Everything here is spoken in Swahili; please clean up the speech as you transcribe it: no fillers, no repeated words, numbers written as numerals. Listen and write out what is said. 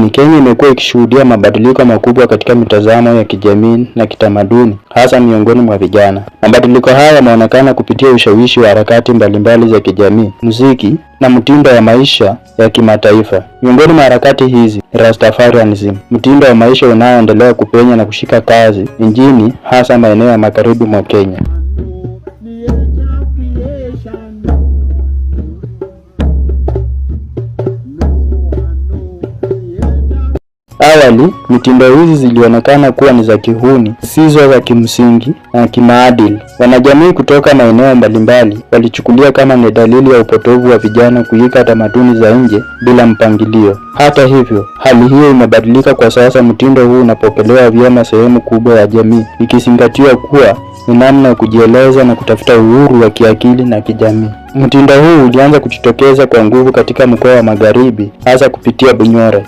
Kenya imekuwa ikishuhudia mabadiliko makubwa katika mitazamo ya kijamii na kitamaduni, hasa miongoni mwa vijana. Mabadiliko haya yanaonekana kupitia ushawishi wa harakati mbalimbali za kijamii, muziki na mtindo wa maisha ya kimataifa. Miongoni mwa harakati hizi, Rastafarianism, mtindo wa maisha unaoendelea kupenya na kushika kasi nchini, hasa maeneo ya magharibi mwa Kenya. Awali, mitindo hizi zilionekana kuwa ni za kihuni, sizo za kimsingi na kimaadili. Wanajamii kutoka maeneo mbalimbali walichukulia kama ni dalili ya upotovu wa vijana kuiga tamaduni za nje bila mpangilio. Hata hivyo, hali hiyo imebadilika kwa sasa. Mtindo huu unapokelewa vyema sehemu kubwa ya jamii, ikizingatiwa kuwa ni namna ya kujieleza na kutafuta uhuru wa kiakili na kijamii. Mtindo huu ulianza kujitokeza kwa nguvu katika mkoa wa Magharibi, hasa kupitia Bunyore,